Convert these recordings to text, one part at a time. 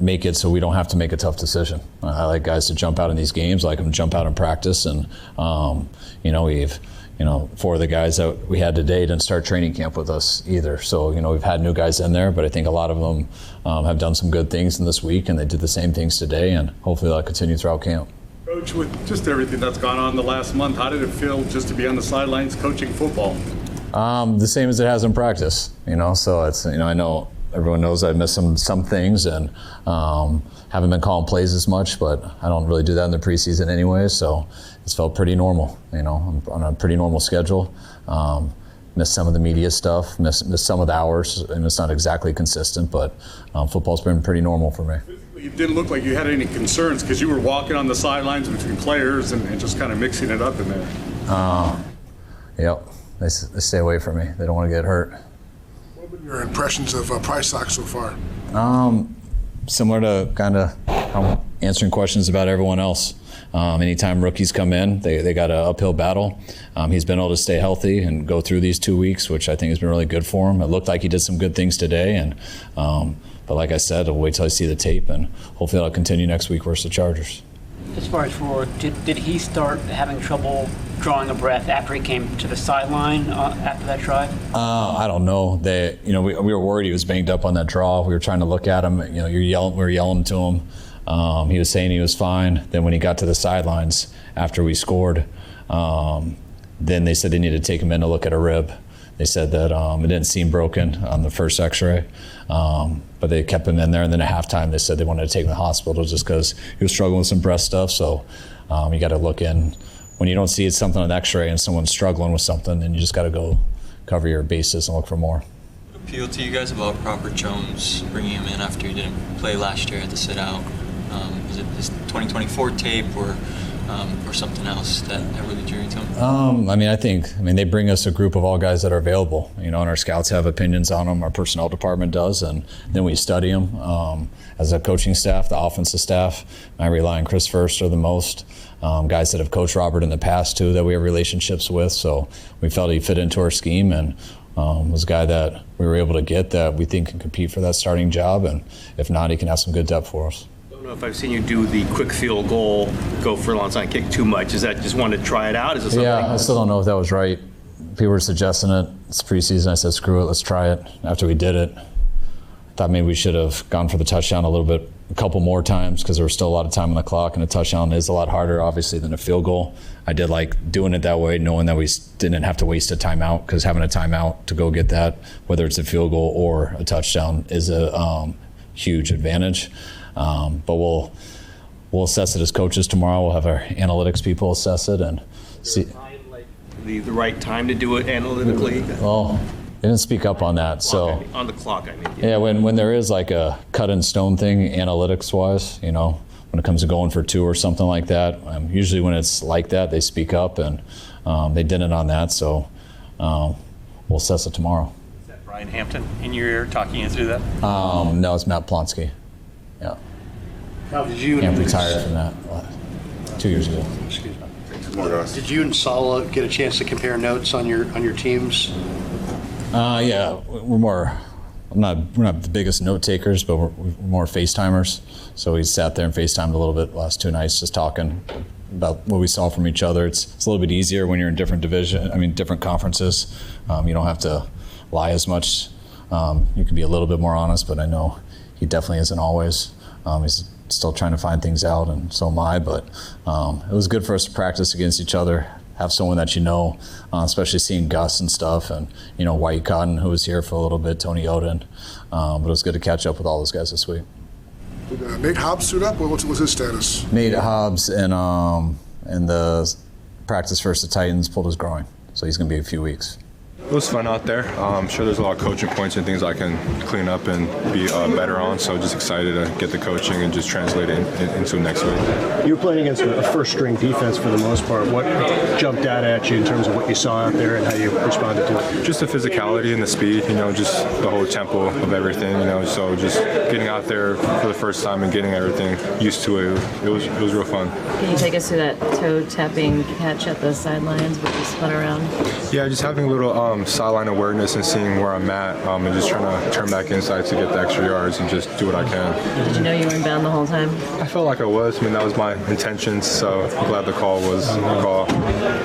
make it so we don't have to make a tough decision. I like guys to jump out in these games, I like them to jump out in practice, and we've 4 of the guys that we had today didn't start training camp with us either. So we've had new guys in there, but I think a lot of them have done some good things in this week, and they did the same things today, and hopefully that'll continue throughout camp. Coach, with just everything that's gone on the last month, how did it feel just to be on the sidelines coaching football? The same as it has in practice, so it's, I know everyone knows I missed some things and haven't been calling plays as much, but I don't really do that in the preseason anyway, so it's felt pretty normal. I'm on a pretty normal schedule. Missed some of the media stuff, missed some of the hours, and it's not exactly consistent, but football's been pretty normal for me. It didn't look like you had any concerns because you were walking on the sidelines between players and just kind of mixing it up in there. Yep, they stay away from me. They don't want to get hurt. What have been your impressions of Prysock so far? Similar to kind of answering questions about everyone else. Anytime rookies come in, they got an uphill battle. He's been able to stay healthy and go through these 2 weeks, which I think has been really good for him. It looked like he did some good things today, and but like I said, I'll wait till I see the tape, and hopefully that'll continue next week versus the Chargers. As far as Rourke, did he start having trouble drawing a breath after he came to the sideline after that drive? I don't know. We were worried he was banged up on that draw. We were trying to look at him. We were yelling to him. He was saying he was fine. Then when he got to the sidelines after we scored, then they said they needed to take him in to look at a rib. They said that it didn't seem broken on the first x-ray, but they kept him in there. And then at halftime, they said they wanted to take him to the hospital just because he was struggling with some breast stuff. So you got to look in. When you don't see something on the x-ray and someone's struggling with something, then you just got to go cover your bases and look for more. What appealed to you guys about Robert Jones, bringing him in after he didn't play last year, had to sit out? Is it this 2024 tape or something else that really drew you to him? I think they bring us a group of all guys that are available, and our scouts have opinions on them, our personnel department does, and then we study them. As a coaching staff, the offensive staff, I rely on Chris Firster the most. Guys that have coached Robert in the past too that we have relationships with, so we felt he fit into our scheme and was a guy that we were able to get that we think can compete for that starting job, and if not, he can have some good depth for us. I don't know if I've seen you do the quick field goal, go for an onside kick too much. Is that just wanted to try it out? Is it something? Yeah, I still don't know if that was right. People were suggesting it. It's preseason. I said, screw it, let's try it. After we did it, I thought maybe we should have gone for the touchdown a couple more times because there was still a lot of time on the clock, and a touchdown is a lot harder, obviously, than a field goal. I did like doing it that way, knowing that we didn't have to waste a timeout, because having a timeout to go get that, whether it's a field goal or a touchdown, is a huge advantage. But we'll assess it as coaches tomorrow. We'll have our analytics people assess it and see. The right time to do it analytically? Well, they didn't speak up on that. So on the clock, I mean. Yeah, when there is like a cut in stone thing, analytics-wise, when it comes to going for 2 or something like that, usually when it's like that, they speak up, and they didn't on that. So we'll assess it tomorrow. Is that Brian Hampton in your ear talking you through that? No, it's Matt Plonsky. Yeah. How did you retired from that 2 years ago. Excuse me. Did you and Sala get a chance to compare notes on your teams? Yeah, we're not the biggest note takers, but we're more FaceTimers. So we sat there and FaceTimed a little bit the last 2 nights, just talking about what we saw from each other. It's a little bit easier when you're in different different conferences. You don't have to lie as much. You can be a little bit more honest, but I know he definitely isn't always. He's still trying to find things out, and so am I. But it was good for us to practice against each other, have someone that especially seeing Gus and stuff, and White Cotton, who was here for a little bit, Tony Oden. But it was good to catch up with all those guys this week. Did Nate Hobbs suit up? What's his status? Nate Hobbs and the practice versus the Titans pulled his groin, so he's going to be a few weeks. It was fun out there. I'm sure there's a lot of coaching points and things I can clean up and be better on. So just excited to get the coaching and just translate it into next week. You were playing against a first-string defense for the most part. What jumped out at you in terms of what you saw out there and how you responded to it? Just the physicality and the speed, just the whole tempo of everything, So just getting out there for the first time and getting everything used to it, it was real fun. Can you take us through that toe-tapping catch at the sidelines where you spun around? Yeah, just having a little sideline awareness and seeing where I'm at, and just trying to turn back inside to get the extra yards and just do what I can. Did you know you were inbound the whole time? I felt like I was. I mean, that was my intention, so I'm glad the call was the call.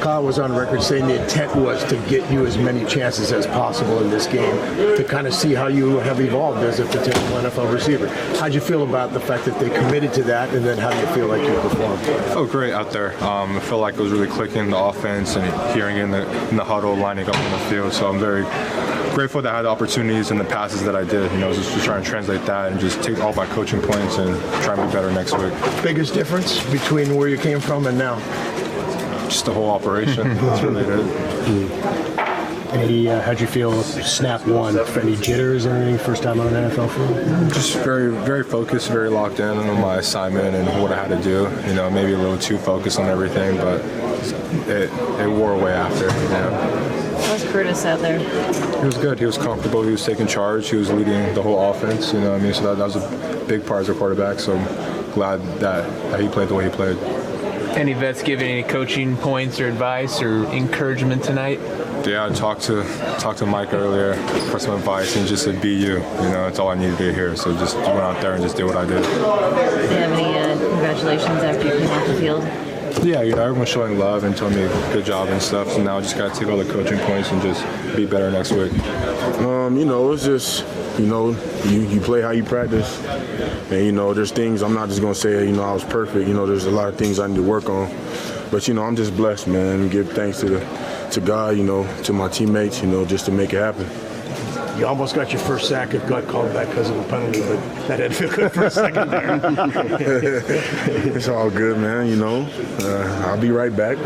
Kyle was on record saying the intent was to get you as many chances as possible in this game to kind of see how you have evolved as a potential NFL receiver. How'd you feel about the fact that they committed to that, and then how do you feel like you performed? I felt great out there. I felt like it was really clicking the offense and hearing in the huddle, lining up on the field. So I'm very grateful that I had the opportunities and the passes that I did. Just trying to translate that and just take all my coaching points and try and be better next week. Biggest difference between where you came from and now? Just the whole operation. That's really it. How'd you feel snap one? Any jitters or anything first time on an NFL field? Just very, very focused, very locked in on my assignment and what I had to do. Maybe a little too focused on everything, but it wore away after. How's Curtis out there? He was good. He was comfortable. He was taking charge. He was leading the whole offense. So that was a big part as a quarterback. So I'm glad that he played the way he played. Any vets giving any coaching points or advice or encouragement tonight? Yeah, I talked to Mike earlier for some advice and just said, be you. That's all I needed to hear. So just went out there and just did what I did. Do you have any congratulations after you came off the field? Yeah, everyone's showing love and telling me good job and stuff. So now I just got to take all the coaching points and just be better next week. It's just, you play how you practice. And, there's things, I'm not just going to say, I was perfect. There's a lot of things I need to work on. But, I'm just blessed, man, and give thanks to God, to my teammates, just to make it happen. You almost got your first sack. It got called back because of the penalty, but that didn't feel good for a second there. It's all good, man, I'll be right back.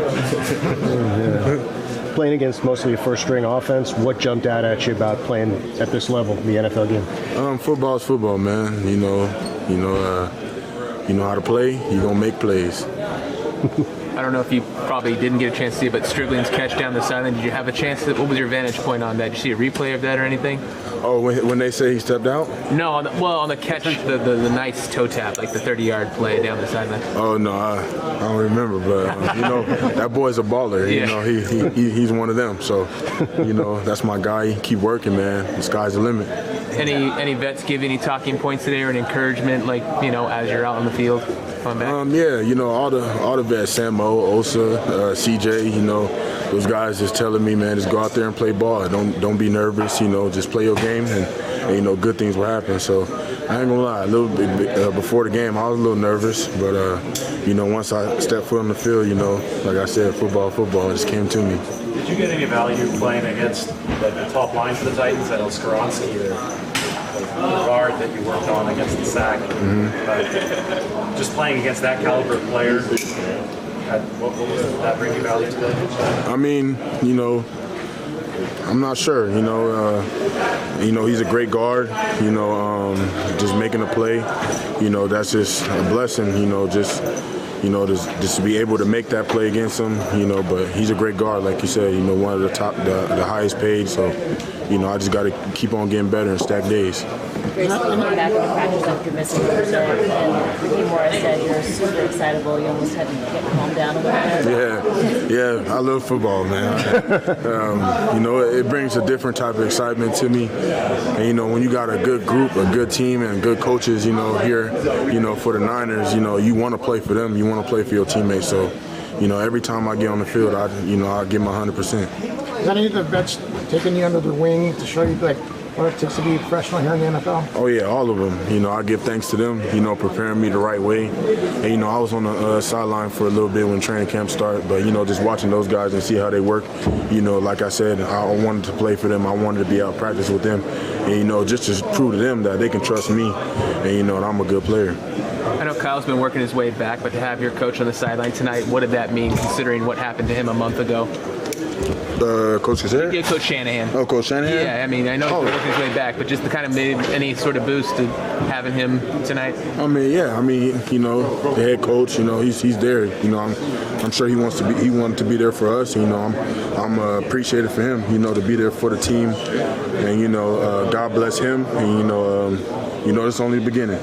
Playing against mostly a first-string offense, what jumped out at you about playing at this level in the NFL game? Football's football, man. You know how to play. You're going to make plays. I don't know if you probably didn't get a chance to see it, but Stribling's catch down the sideline, did you have a chance to, what was your vantage point on that? Did you see a replay of that or anything? Oh, when they say he stepped out? No, on the catch, the nice toe tap, like the 30-yard play down the sideline. Oh, no, I don't remember, but, that boy's a baller. Yeah. He's one of them. So, that's my guy. Keep working, man. The sky's the limit. Any vets give any talking points today or an encouragement, as you're out on the field? Yeah, all the vets, Samo, Osa, CJ, those guys just telling me, man, just go out there and play ball. Don't be nervous, just play your game and good things will happen. So I ain't gonna lie, a little bit before the game I was a little nervous, but once I stepped foot on the field, like I said, football, it just came to me. Did you get any value playing against the top line for the Titans? I know Skoronski, the guard that you worked on against the sack. Just playing against that caliber of player, what was it? Did that bring you value today? I'm not sure. He's a great guard. Just making a play. That's just a blessing. Just to be able to make that play against him. But he's a great guard, like you said. One of the top, the highest paid. So, I just got to keep on getting better and stack days. Gracen, coming back into practice after missing Thursday, and Ricky Morris said you're super excitable. You almost had to get calmed down a little bit. Yeah, I love football, man. It brings a different type of excitement to me. And when you got a good group, a good team, and good coaches, here, for the Niners, you want to play for them. You want to play for your teammates. So, every time I get on the field, I give my 100%. Is any of the vets taking you under their wing to show you what it takes to be a professional here in the NFL? Oh, yeah, all of them. I give thanks to them, preparing me the right way. And, I was on the sideline for a little bit when training camp started, but, just watching those guys and see how they work, like I said, I wanted to play for them. I wanted to be out practice with them and, just to prove to them that they can trust me and, that I'm a good player. I know Kyle's been working his way back, but to have your coach on the sideline tonight, what did that mean considering what happened to him a month ago? Coach Shanahan? Yeah, Coach Shanahan. Oh, Coach Shanahan? Yeah, I mean, I know he's been working his way back, but just to kind of made any sort of boost to having him tonight? The head coach, he's there. I'm sure he wanted to be there for us. I'm appreciative for him, to be there for the team. And, God bless him. And, it's only the beginning.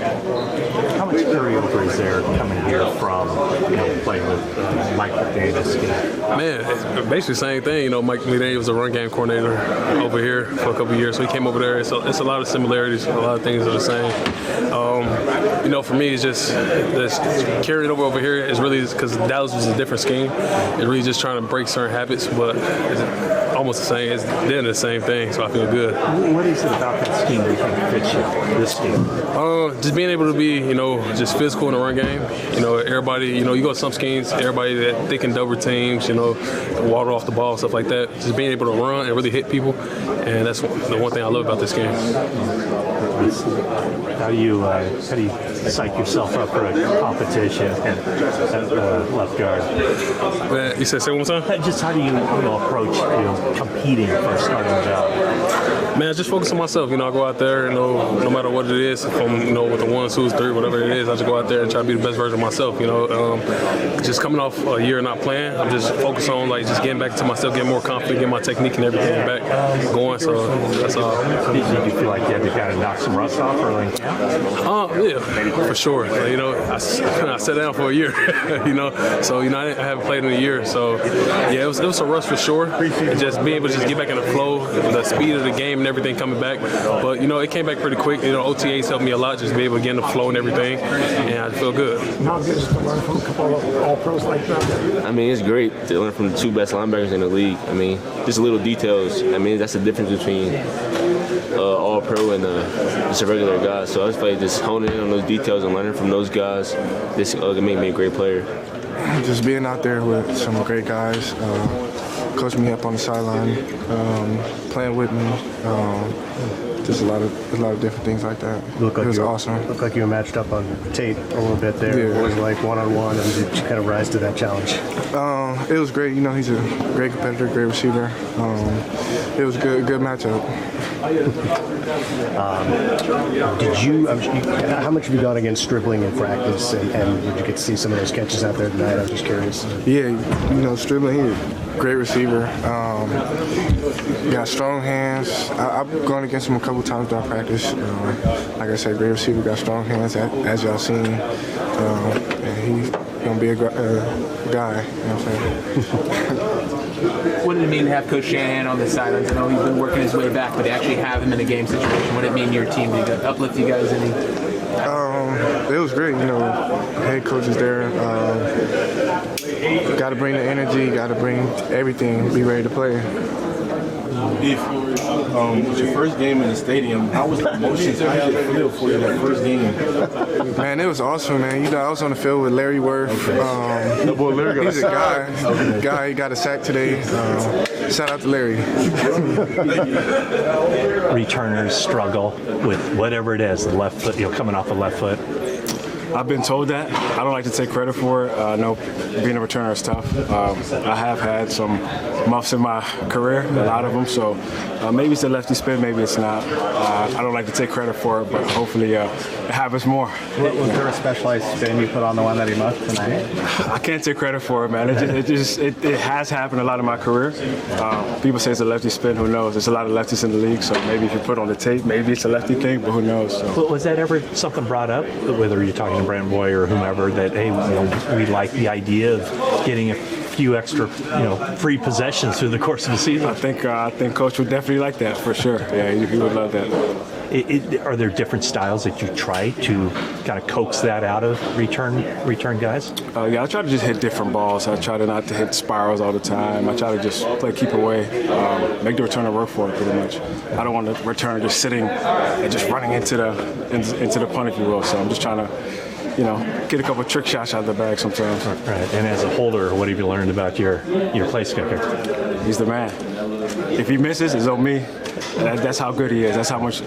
How much carryover is there coming here from playing with Mike McDaniels? Man, it's basically the same thing. Mike McDaniels was a run game coordinator over here for a couple of years, so he came over there. So it's a lot of similarities. A lot of things are the same. For me, it's just carrying over here is really because Dallas was a different scheme. It's really just trying to break certain habits, but it's almost the same. It's then the same thing, so I feel good. What is it about that scheme that you think fits you, this scheme? Just being able to be, just physical in the run game. Everybody, you go to some schemes, everybody that they can double teams, water off the ball, stuff like that. Just being able to run and really hit people, and that's the one thing I love about this game. How do you psych yourself up for a competition at left guard? You said say one more time? Just how do you approach competing for a starting job? Man, just focus on myself. I go out there, no matter what it is, from with the 1, 2, 3, whatever it is, I just go out there and try to be the best version of myself. Just coming off a year not playing, I'm just focused on just getting back to myself, getting more confident, getting my technique and everything back going. So that's all. Did you feel like you had to kind of knock some rust off early? Yeah, for sure. I sat down for a year. So I haven't played in a year. So yeah, it was a rush for sure. And just being able to just get back in the flow, the speed of the game and everything coming back. But it came back pretty quick. OTAs helped me a lot, just be able to get in the flow and everything, and I feel good. How good is it to learn from a couple of all-pros like that? It's great to learn from the 2 best linebackers in the league. Just little details. That's the difference between all-pro and just a regular guy. So I just feel like just honing in on those details and learning from those guys, this can make me a great player. Just being out there with some great guys, coaching me up on the sideline, playing with me. Just a lot of different things like that. It was awesome. Looked like you were matched up on tape a little bit there. Yeah. It was like one-on-one, and did you kind of rise to that challenge? It was great. He's a great competitor, great receiver. It was a good matchup. How much have you gone against Stribling in practice, and did you get to see some of those catches out there tonight? I'm just curious. Yeah, Stribling, he's a great receiver. Got strong hands. I've gone against him a couple times during practice. Like I said, great receiver, got strong hands, as y'all seen. And he's going to be a guy, you know what I'm saying? What did it mean to have Coach Shanahan on the sidelines? I know he's been working his way back, but to actually have him in a game situation, what did it mean to your team? Did it uplift you guys any? It was great, head coach is there. Got to bring the energy, got to bring everything, be ready to play. It's your first game in the stadium. How was the emotions? How did it feel for you that first game? Man, it was awesome, man. I was on the field with Larry Worth. He's a guy. He got a sack today. Shout out to Larry. Returners struggle with whatever it is, the left foot, coming off the left foot. I've been told that. I don't like to take credit for it. I know being a returner is tough. I have had some muffs in my career, a lot of them. So maybe it's a lefty spin, maybe it's not. I don't like to take credit for it, but hopefully it happens more. Was there a specialized spin you put on the one that he muffed tonight? I can't take credit for it, man. It has happened a lot in my career. People say it's a lefty spin. Who knows? There's a lot of lefties in the league, so maybe if you put on the tape, maybe it's a lefty thing, but who knows? So. Was that ever something brought up, whether you're talking to Brent Boy or whomever, that hey, we like the idea of getting a few extra, free possessions through the course of the season? I think Coach would definitely like that for sure. Yeah, he would love that. Are there different styles that you try to kind of coax that out of return guys? Yeah, I try to just hit different balls. I try to not to hit spirals all the time. I try to just keep away, make the returner work for it pretty much. I don't want the returner just sitting and just running into the punt, if you will. So I'm just trying to, get a couple of trick shots out of the bag sometimes. Right. And as a holder, what have you learned about your place kicker? He's the man. If he misses, it's on me. That's how good he is. That's how much,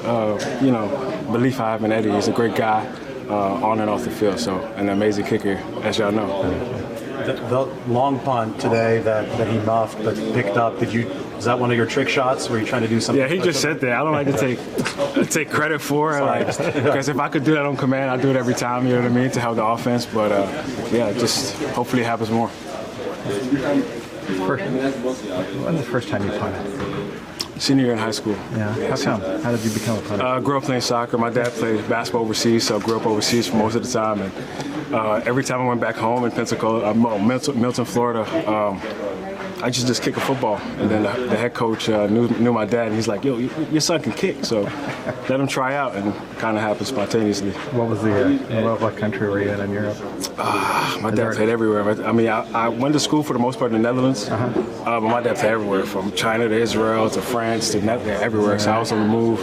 belief I have in Eddie. He's a great guy on and off the field. So an amazing kicker, as y'all know. The long punt today that he muffed but picked up, was that one of your trick shots? Were you trying to do something? Yeah, he just said that. I don't like to take credit for it, because if I could do that on command, I'd do it every time. You know what I mean, to help the offense. But just hopefully it happens more. When's the first time you punted? Senior year in high school. Yeah. How come? How did you become a punter? Grew up playing soccer. My dad played basketball overseas, so I grew up overseas for most of the time. And every time I went back home in Pensacola, Milton, Florida, I just kick a football. And then the head coach knew my dad, and he's like, yo, your son can kick, so let him try out, and it kind of happened spontaneously. What was what country were you in Europe? My dad played everywhere. I mean, I went to school for the most part in the Netherlands, but my dad played everywhere, from China to Israel to France to everywhere, so I was on the move.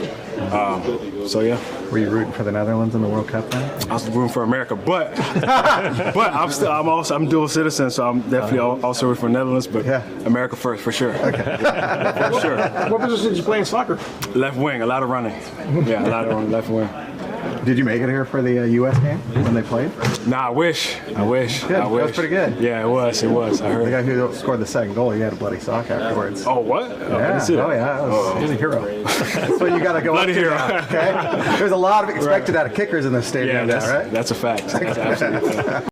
So yeah. Were you rooting for the Netherlands in the World Cup then? I was rooting for America, but I'm dual citizen, so I'm definitely also rooting for the Netherlands, but America first for sure. Okay. For sure. What position did you play in soccer? Left wing, a lot of running. Yeah, a lot of running, left wing. Did you make it here for the U.S. game when they played? Nah, I wish. Good. That was pretty good. Yeah, it was. I heard. The guy who scored the second goal, he had a bloody sock afterwards. Oh, what? Yeah. He's a hero. That's what you got to go bloody up to hero. now, okay? There's a lot of expected out of kickers in this stadium now, right? That's a fact. That's absolutely a fact.